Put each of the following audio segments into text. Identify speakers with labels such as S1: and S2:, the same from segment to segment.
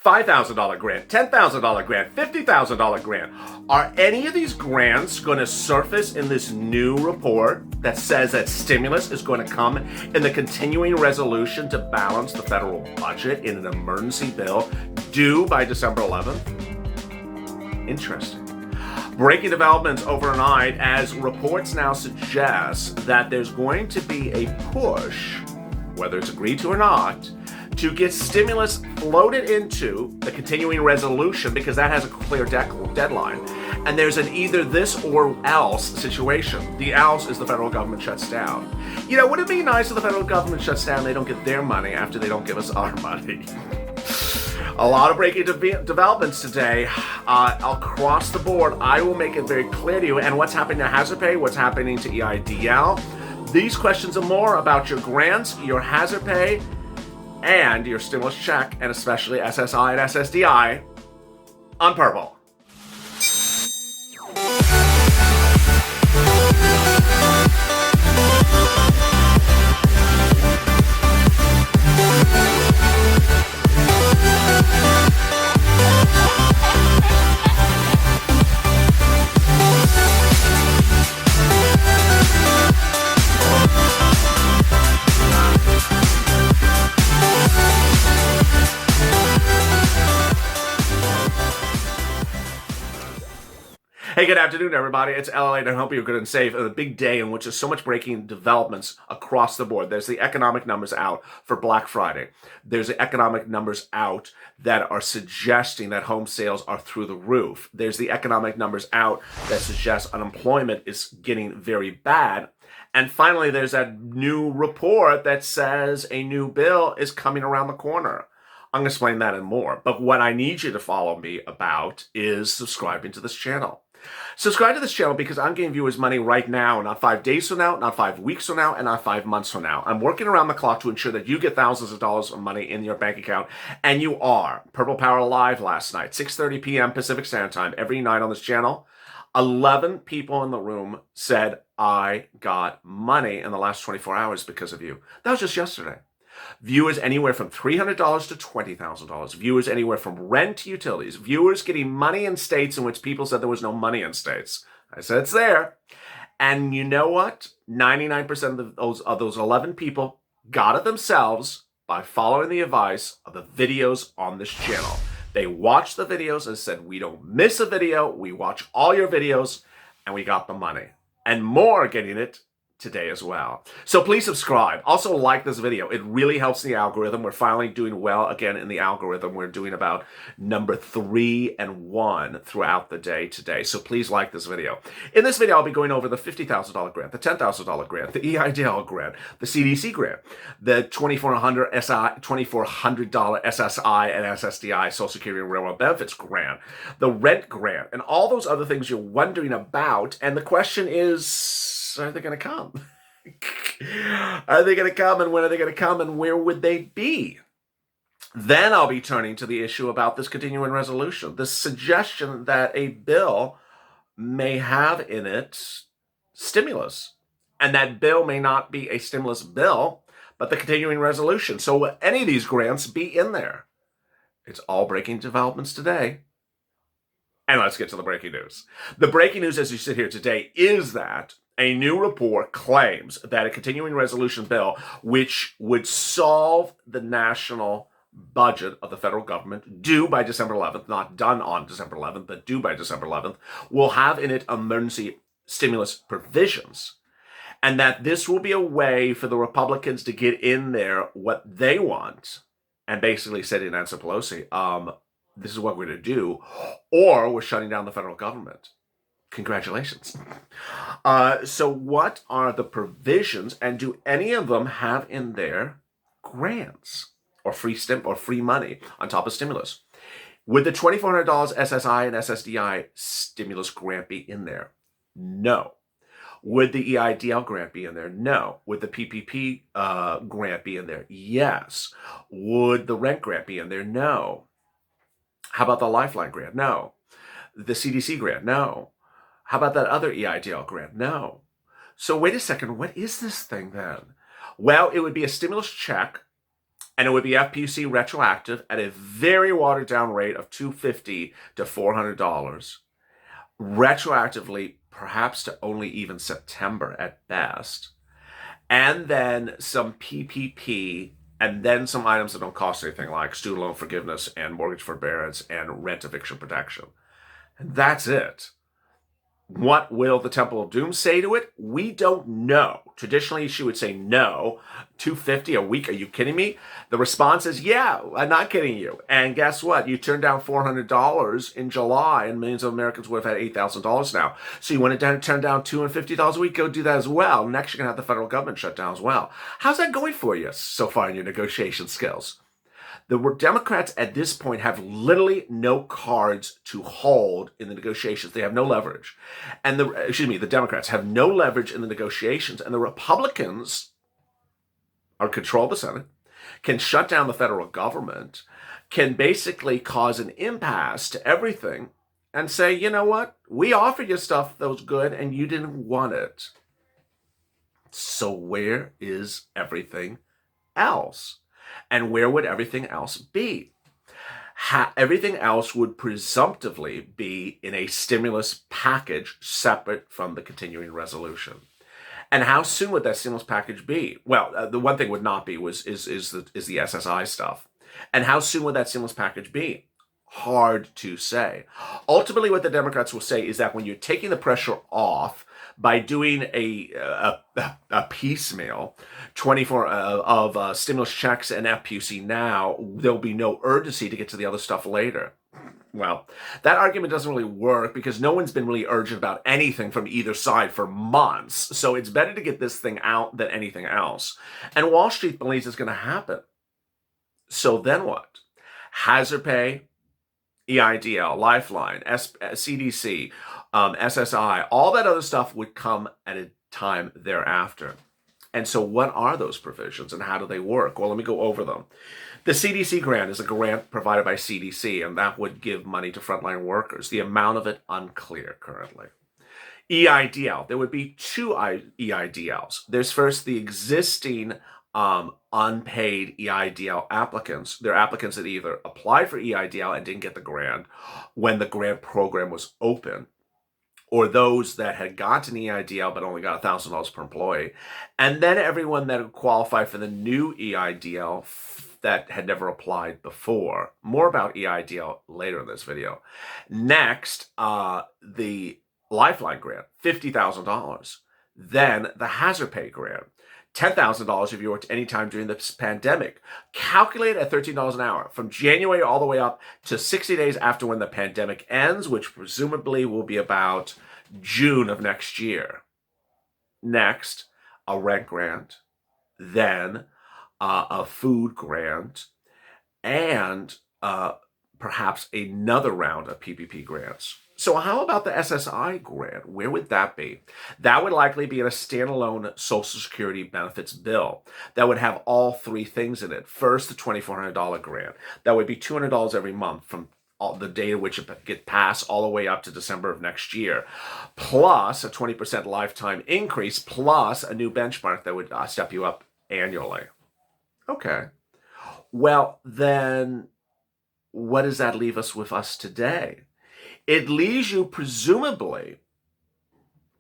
S1: $5,000 grant, $10,000 grant, $50,000 grant. Are any of these grants going to surface in this new report that says that stimulus is going to come in the continuing resolution to balance the federal budget in an emergency bill due by December 11th? Interesting. Breaking developments overnight as reports now suggest that there's going to be a push, whether it's agreed to or not, to get stimulus floated into the continuing resolution because that has a clear deadline. And there's an either this or else situation. The else is the federal government shuts down. You know, would it be nice if the federal government shuts down and they don't get their money after they don't give us our money? A lot of breaking developments today across the board. I will make it very clear to you. And what's happening to hazard pay, what's happening to EIDL. These questions and more about your grants, your hazard pay, and your stimulus check, and especially SSI and SSDI on Purple. Hey, good afternoon, everybody. It's LALATE, and I hope you're good and safe. And a big day in which there's so much breaking developments across the board. There's the economic numbers out for Black Friday. There's the economic numbers out that are suggesting that home sales are through the roof. There's the economic numbers out that suggest unemployment is getting very bad. And finally, there's that new report that says a new bill is coming around the corner. I'm going to explain that and more. But what I need you to follow me about is subscribing to this channel. Subscribe to this channel because I'm giving viewers money right now, not 5 days from now, not 5 weeks from now, and not 5 months from now. I'm working around the clock to ensure that you get thousands of dollars of money in your bank account, and you are. Purple Power Live last night, 6:30 p.m. Pacific Standard Time, every night on this channel. 11 people in the room said, I got money in the last 24 hours because of you. That was just yesterday. Viewers anywhere from $300 to $20,000. Viewers anywhere from rent to utilities. Viewers getting money in states in which people said there was no money in states. I said it's there. And you know what? 99% of those 11 people got it themselves by following the advice of the videos on this channel. They watched the videos and said, we don't miss a video. We watch all your videos, and we got the money. And more are getting it today as well. So please subscribe. Also like this video. It really helps the algorithm. We're finally doing well again in the algorithm. We're doing about number 3 and 1 throughout the day today. So please like this video. In this video, I'll be going over the $50,000 grant, the $10,000 grant, the EIDL grant, the CDC grant, the $2,400 SSI and SSDI Social Security and Railroad Benefits grant, the rent grant, and all those other things you're wondering about. And the question is, are they going to come? Are they going to come, and when are they going to come, and where would they be? Then I'll be turning to the issue about this continuing resolution, the suggestion that a bill may have in it stimulus, and that bill may not be a stimulus bill, but the continuing resolution. So will any of these grants be in there? It's all breaking developments today. And let's get to the breaking news. The breaking news as you sit here today is that a new report claims that a continuing resolution bill, which would solve the national budget of the federal government due by December 11th, not done on December 11th, but due by December 11th, will have in it emergency stimulus provisions. And that this will be a way for the Republicans to get in there what they want and basically say to Nancy Pelosi, this is what we're going to do, or we're shutting down the federal government. Congratulations. So what are the provisions, and do any of them have in there grants or free money on top of stimulus? Would the $2,400 SSI and SSDI stimulus grant be in there? No. Would the EIDL grant be in there? No. Would the PPP grant be in there? Yes. Would the rent grant be in there? No. How about the Lifeline grant? No. The CDC grant? No. How about that other EIDL grant? No. So wait a second, what is this thing then? Well, it would be a stimulus check And it would be FPUC retroactive at a very watered down rate of $250 to $400, retroactively perhaps to only even September at best, and then some PPP, and then some items that don't cost anything like student loan forgiveness and mortgage forbearance and rent eviction protection. And that's it. What will the Temple of Doom say to it? We don't know. Traditionally, she would say no. $250 a week? Are you kidding me? The response is, yeah, I'm not kidding you. And guess what? You turned down $400 in July, and millions of Americans would have had $8,000 now. So you want to turn down $250 a week? Go do that as well. Next, you're going to have the federal government shut down as well. How's that going for you so far in your negotiation skills? The Democrats at this point have literally no cards to hold in the negotiations. They have no leverage. And the Democrats have no leverage in the negotiations. And the Republicans are in control of the Senate, can shut down the federal government, can basically cause an impasse to everything and say, you know what? We offered you stuff that was good and you didn't want it. So where is everything else? And where would everything else be? Everything else would presumptively be in a stimulus package separate from the continuing resolution. And how soon would that stimulus package be? Well, the one thing would not be is the SSI stuff. And how soon would that stimulus package be? Hard to say. Ultimately, what the Democrats will say is that when you're taking the pressure off by doing a piecemeal 24 of stimulus checks and FPUC now, there'll be no urgency to get to the other stuff later. Well, that argument doesn't really work because no one's been really urgent about anything from either side for months. So it's better to get this thing out than anything else. And Wall Street believes it's going to happen. So then what? Hazard pay, EIDL, Lifeline, CDC, SSI, all that other stuff would come at a time thereafter. And so what are those provisions and how do they work? Well, let me go over them. The CDC grant is a grant provided by CDC, and that would give money to frontline workers. The amount of it, unclear currently. EIDL, there would be two EIDLs. There's first the existing unpaid EIDL applicants. They're applicants that either applied for EIDL and didn't get the grant when the grant program was open, or those that had gotten EIDL but only got $1,000 per employee, and then everyone that would qualify for the new EIDL that had never applied before. More about EIDL later in this video. Next, the Lifeline grant, $50,000. Then the Hazard Pay grant, $10,000 if you worked any time during this pandemic. Calculated at $13 an hour from January all the way up to 60 days after when the pandemic ends, which presumably will be about June of next year. Next, a rent grant, then a food grant, and perhaps another round of PPP grants. So how about the SSI grant? Where would that be? That would likely be in a standalone Social Security benefits bill that would have all three things in it. First, the $2,400 grant. That would be $200 every month from the date at which it gets passed all the way up to December of next year, plus a 20% lifetime increase, plus a new benchmark that would step you up annually. Okay. Well, then what does that leave us with today? It leaves you presumably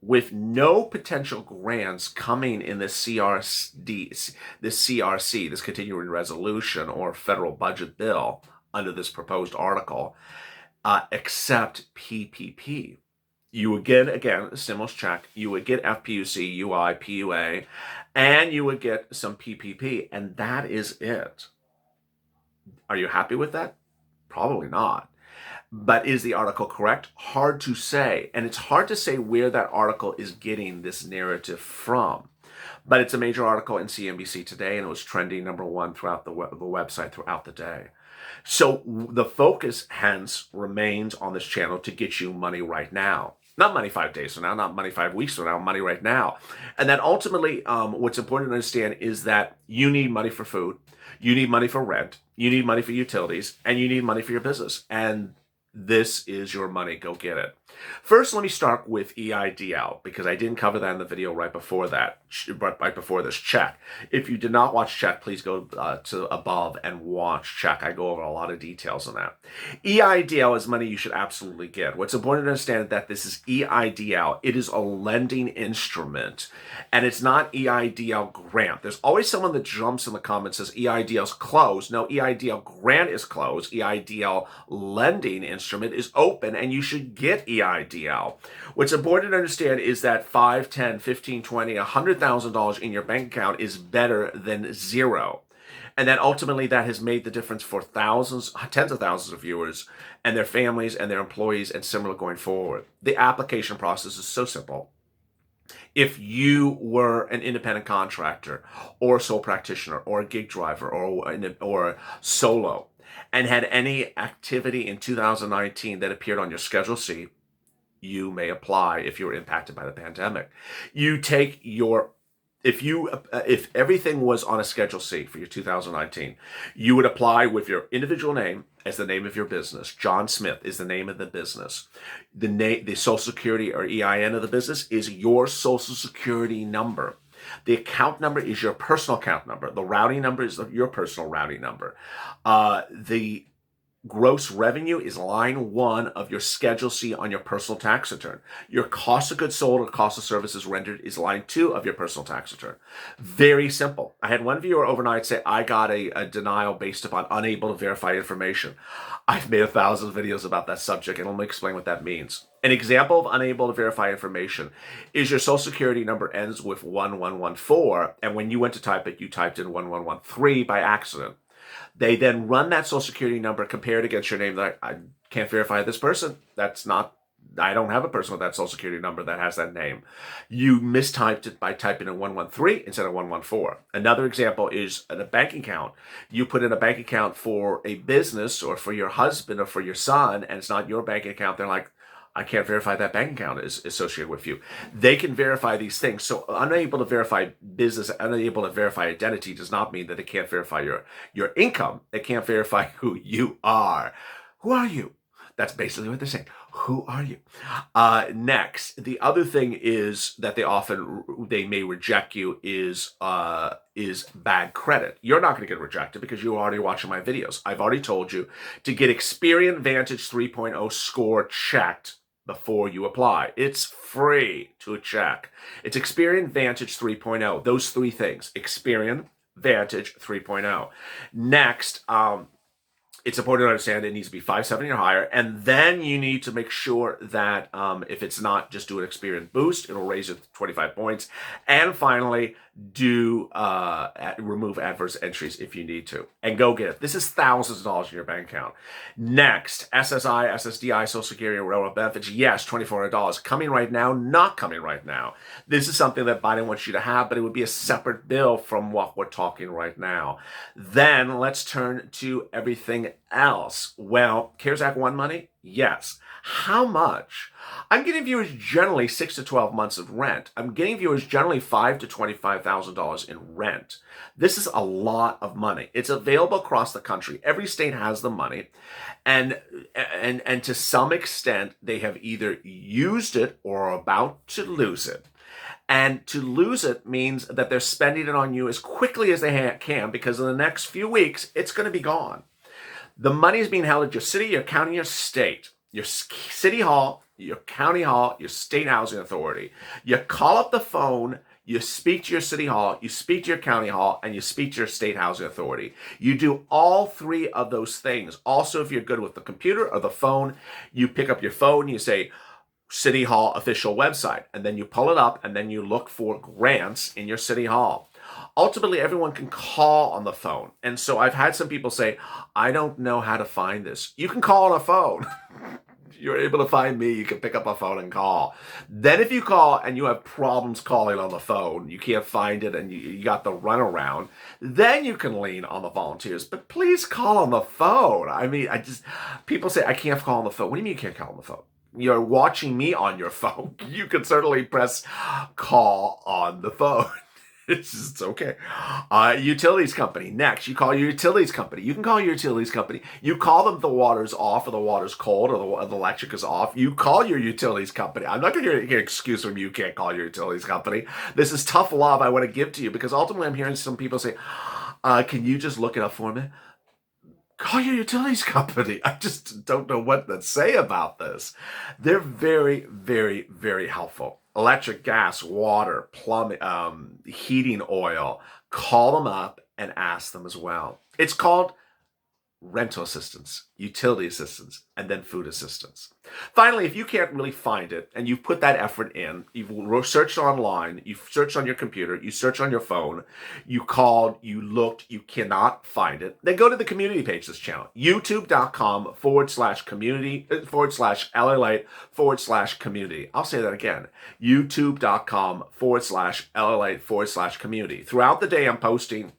S1: with no potential grants coming in this CRC, this continuing resolution or federal budget bill under this proposed article, except PPP. You would get, again, a stimulus check. You would get FPUC, UI, PUA, and you would get some PPP, and that is it. Are you happy with that? Probably not. But is the article correct? Hard to say. And it's hard to say where that article is getting this narrative from. But it's a major article in CNBC today, and it was trending #1 throughout the website throughout the day. So the focus, hence, remains on this channel to get you money right now. Not money 5 days from now, not money 5 weeks from now, money right now. And then ultimately, what's important to understand is that you need money for food, you need money for rent, you need money for utilities, and you need money for your business. And This is your money. Go get it. First, let me start with EIDL because I didn't cover that in the video right before this. Check. If you did not watch Check, please go to above and watch Check. I go over a lot of details on that. EIDL is money you should absolutely get. What's important to understand is that this is EIDL. It is a lending instrument, and it's not EIDL grant. There's always someone that jumps in the comments and says EIDL is closed. No, EIDL grant is closed. EIDL lending instrument is open, and you should get EIDL. What's important to understand is that 5, 10, 15, 20, $100,000 in your bank account is better than zero. And that ultimately that has made the difference for thousands, tens of thousands of viewers and their families and their employees and similar going forward. The application process is so simple. If you were an independent contractor or a sole practitioner or a gig driver or solo and had any activity in 2019 that appeared on your Schedule C, you may apply if you were impacted by the pandemic. If everything was on a Schedule C for your 2019, you would apply with your individual name as the name of your business. John Smith is the name of the business. The Social Security or EIN of the business is your Social Security number. The account number is your personal account number. The routing number is your personal routing number. The gross revenue is line 1 of your Schedule C on your personal tax return. Your cost of goods sold or cost of services rendered is line 2 of your personal tax return. Very simple. I had one viewer overnight say, I got a denial based upon unable to verify information. I've made 1,000 videos about that subject, and let me explain what that means. An example of unable to verify information is your Social Security number ends with 1114, and when you went to type it, you typed in 1113 by accident. They then run that Social Security number compared against your name. Like, I can't verify this person. I don't have a person with that Social Security number that has that name. You mistyped it by typing in 113 instead of 114. Another example is a bank account. You put in a bank account for a business or for your husband or for your son, and it's not your bank account. They're like, I can't verify that bank account is associated with you. They can verify these things. So unable to verify business, unable to verify identity does not mean that they can't verify your income. They can't verify who you are. Who are you? That's basically what they're saying. Who are you? Next, the other thing is that they may reject you is bad credit. You're not going to get rejected because you're already watching my videos. I've already told you to get Experian Vantage 3.0 score checked before you apply. It's free to check. It's Experian Vantage 3.0. Those 3 things. Experian Vantage 3.0. Next, it's important to understand it needs to be 570 or higher, and then you need to make sure that if it's not, just do an Experian boost. It'll raise it 25 points. And finally, remove adverse entries if you need to, and go get it. This is thousands of dollars in your bank account. Next, SSI, SSDI, Social Security, Railroad benefits. Yes, $2,400 coming right now, not coming right now. This is something that Biden wants you to have, but it would be a separate bill from what we're talking right now. Then let's turn to everything else. Well, CARES Act 1 money? Yes. How much? I'm getting viewers generally 6 to 12 months of rent. I'm getting viewers generally $5,000 to $25,000 in rent. This is a lot of money. It's available across the country. Every state has the money, and to some extent they have either used it or are about to lose it. And to lose it means that they're spending it on you as quickly as they can, because in the next few weeks it's going to be gone. The money is being held at your city, your county, your state, your city hall, your county hall, your state housing authority. You call up the phone, you speak to your city hall, you speak to your county hall, and you speak to your state housing authority. You do all 3 of those things. Also, if you're good with the computer or the phone, you pick up your phone, you say, City Hall official website, and then you pull it up, and then you look for grants in your city hall. Ultimately, everyone can call on the phone. And so I've had some people say, I don't know how to find this. You can call on a phone. You're able to find me. You can pick up a phone and call. Then if you call and you have problems calling on the phone, you can't find it and you got the runaround, then you can lean on the volunteers. But please call on the phone. I mean, people say, I can't call on the phone. What do you mean you can't call on the phone? You're watching me on your phone. You can certainly press call on the phone. It's okay. Utilities company. Next, you call your utilities company. You can call your utilities company. You call them the water's off or the water's cold or the electric is off. You call your utilities company. I'm not going to get an excuse from you can't call your utilities company. This is tough love I want to give to you because ultimately I'm hearing some people say, can you just look it up for me? Call your utilities company. I just don't know what to say about this. They're very, very, very helpful. Electric, gas, water, plumbing, heating oil. Call them up and ask them as well. It's called rental assistance, utility assistance, and then food assistance. Finally, if you can't really find it and you've put that effort in, you've searched online, you've searched on your computer, you searched on your phone, you called, you looked, you cannot find it, then go to the community page of this channel, youtube.com/community /LALATE/community. I'll say that again, youtube.com/LALATE/community. Throughout the day, I'm posting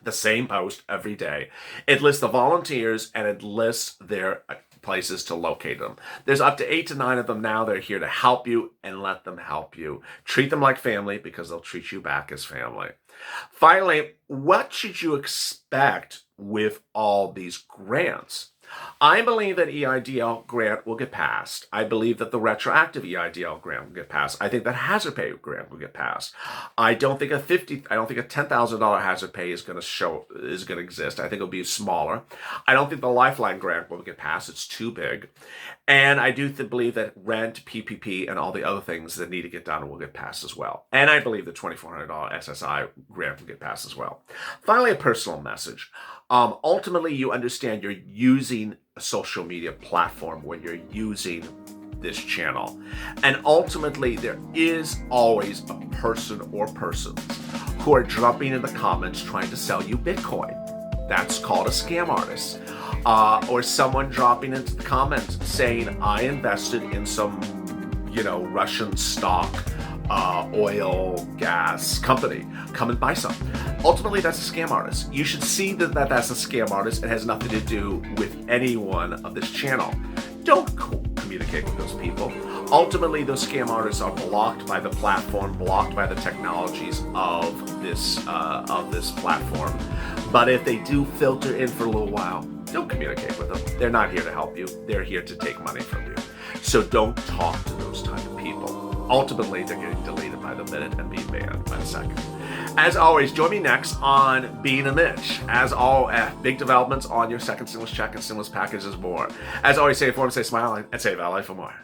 S1: the same post every day. It lists the volunteers and it lists their places to locate them. There's up to 8 to 9 of them now. They're here to help you and let them help you. Treat them like family because they'll treat you back as family. Finally, what should you expect with all these grants? I believe that EIDL grant will get passed. I believe that the retroactive EIDL grant will get passed. I think that hazard pay grant will get passed. I don't think a $10,000 hazard pay is going to exist. I think it'll be smaller. I don't think the Lifeline grant will get passed. It's too big. And I do believe that rent, PPP, and all the other things that need to get done will get passed as well. And I believe the $2,400 SSI grant will get passed as well. Finally, a personal message. Ultimately, you understand you're using a social media platform when you're using this channel. And ultimately, there is always a person or persons who are jumping in the comments trying to sell you Bitcoin. That's called a scam artist. Or someone dropping into the comments saying, I invested in some, Russian stock, oil, gas company. Come and buy some. Ultimately, that's a scam artist. You should see that that's a scam artist. It has nothing to do with anyone of this channel. Don't communicate with those people. Ultimately, those scam artists are blocked by the platform, blocked by the technologies of this platform. But if they do filter in for a little while, don't communicate with them. They're not here to help you. They're here to take money from you. So don't talk to those type of people. Ultimately, they're getting deleted by the minute and being banned by the second. As always, join me next on Being a Mitch. As all, big developments on your second stimulus check and stimulus packages more. As always, stay informed, stay smiling, and save LA for more.